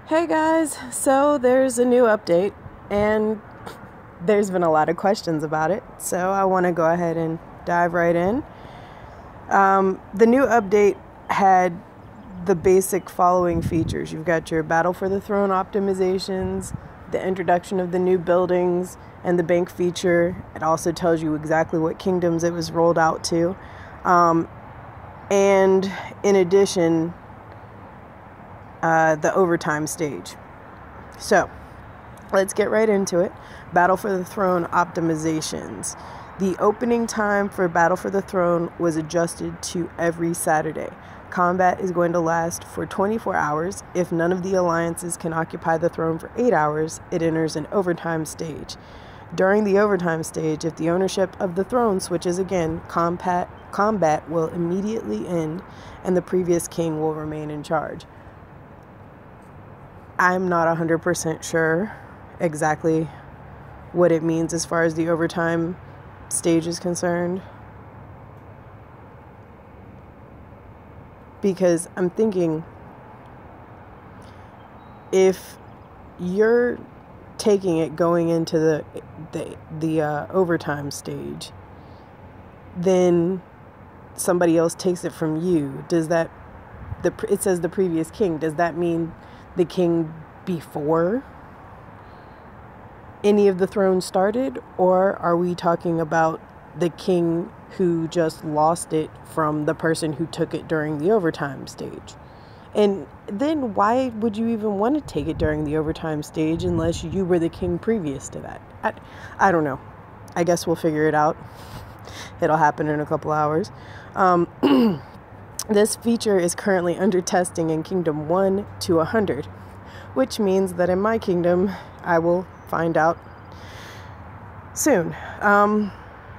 Hey guys, so there's a new update and there's been a lot of questions about it, so I want to go ahead and dive right in. The new update had the basic following features. You've got your Battle for the Throne optimizations, the introduction of the new buildings, and the bank feature. It also tells you exactly what kingdoms it was rolled out to. And in addition, the overtime stage. So let's get right into it. Battle for the Throne optimizations. The opening time for Battle for the Throne was adjusted to every Saturday. Combat is going to last for 24 hours. If none of the alliances can occupy the throne for 8 hours, it enters an overtime stage. During the overtime stage, if the ownership of the throne switches again, combat will immediately end and the previous king will remain in charge. I'm not 100% sure exactly what it means as far as the overtime stage is concerned, because I'm thinking if you're taking it going into the overtime stage, then somebody else takes it from you. It says the previous king, does that mean the king before any of the thrones started, or are we talking about the king who just lost it from the person who took it during the overtime stage? And then why would you even want to take it during the overtime stage unless you were the king previous to that? I don't know. I guess we'll figure it out. It'll happen in a couple hours. This feature is currently under testing in Kingdom 1 to 100, which means that in my kingdom, I will find out soon. And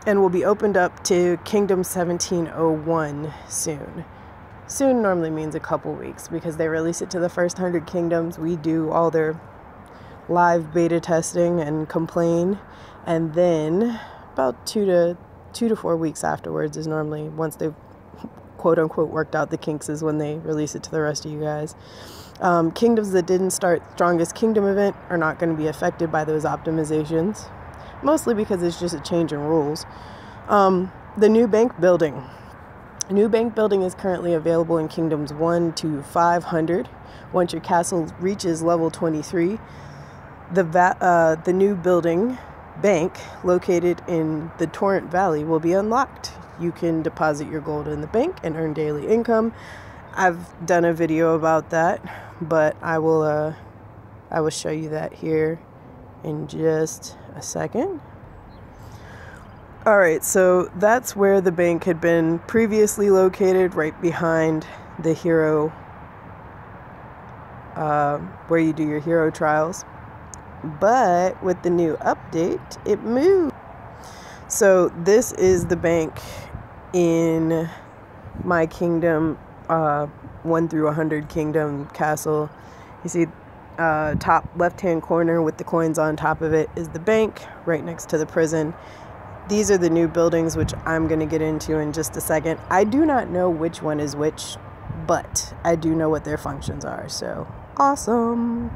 will be opened up to Kingdom 1701 soon. Soon normally means a couple weeks because they release it to the first 100 kingdoms. We do all their live beta testing and complain. And then about 2 to 4 weeks afterwards is normally, once they've quote unquote worked out the kinks, is when they release it to the rest of you guys. Kingdoms that didn't start Strongest Kingdom event are not going to be affected by those optimizations, mostly because it's just a change in rules. The new bank building. New bank building is currently available in Kingdoms 1 to 500. Once your castle reaches level 23, the new building bank located in the Torrent Valley will be unlocked. You can deposit your gold in the bank and earn daily income. I've done a video about that, but I will show you that here in just a second. All right, so that's where the bank had been previously located, right behind the hero, where you do your hero trials. But with the new update, it moved. So this is the bank in my kingdom, 1 through 100 kingdom castle. You see top left-hand corner with the coins on top of it is the bank, right next to the prison. These are the new buildings, which I'm going to get into in just a second. I do not know which one is which, but I do know what their functions are, so awesome.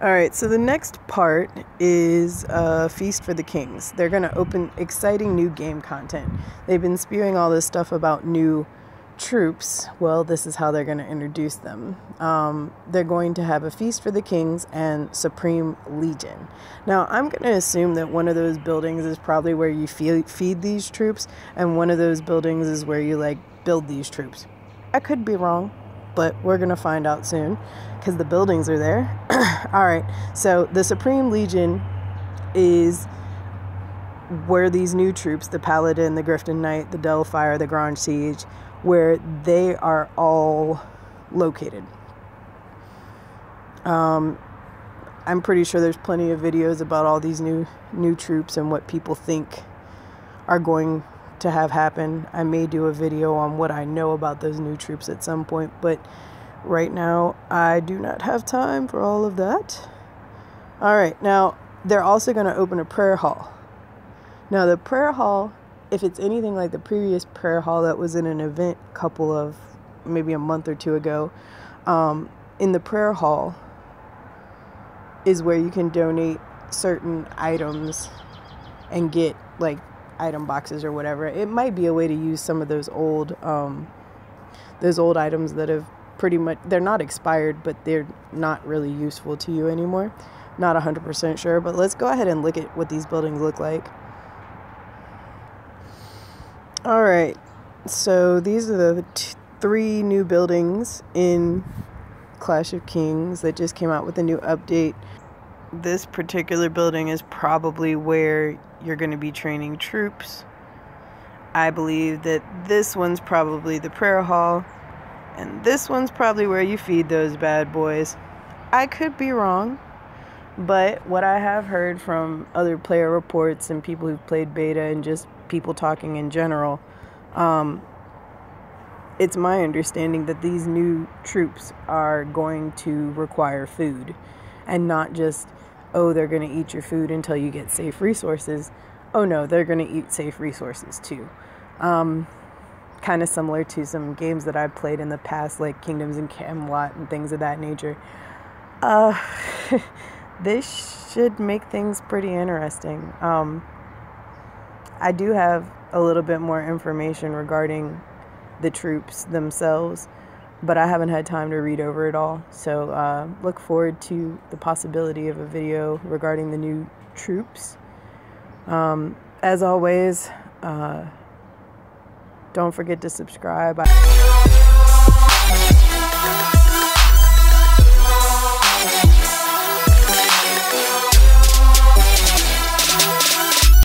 All right, so the next part is Feast for the Kings. They're going to open exciting new game content. They've been spewing all this stuff about new troops. Well, this is how they're going to introduce them. They're going to have a Feast for the Kings and Supreme Legion. Now, I'm going to assume that one of those buildings is probably where you feed these troops, and one of those buildings is where you build these troops. I could be wrong, but we're going to find out soon because the buildings are there. All right, so the Supreme Legion is where these new troops, the Paladin, the Griffin Knight, the Delphi, the Grand Siege, where they are all located. I'm pretty sure there's plenty of videos about all these new troops and what people think are going to have happen. I may do a video on what I know about those new troops at some point, but right now I do not have time for all of that. All right, now they're also going to open a prayer hall. Now the prayer hall, if it's anything like the previous prayer hall that was in an event maybe a month or two ago, in the prayer hall is where you can donate certain items and get like item boxes or whatever. It might be a way to use some of those old items that have pretty much, they're not expired, but they're not really useful to you anymore. Not 100% sure, but let's go ahead and look at what these buildings look like. All right, so these are the 3 new buildings in Clash of Kings that just came out with a new update. This particular building is probably where you're going to be training troops. I believe that this one's probably the prayer hall, and this one's probably where you feed those bad boys. I could be wrong, but what I have heard from other player reports and people who've played beta and just people talking in general, it's my understanding that these new troops are going to require food, and not just, oh, they're going to eat your food until you get safe resources. Oh no, they're going to eat safe resources too. Kind of similar to some games that I've played in the past, like Kingdoms and Camelot and things of that nature. This should make things pretty interesting. I do have a little bit more information regarding the troops themselves, but I haven't had time to read over it all. So look forward to the possibility of a video regarding the new troops. As always, don't forget to subscribe.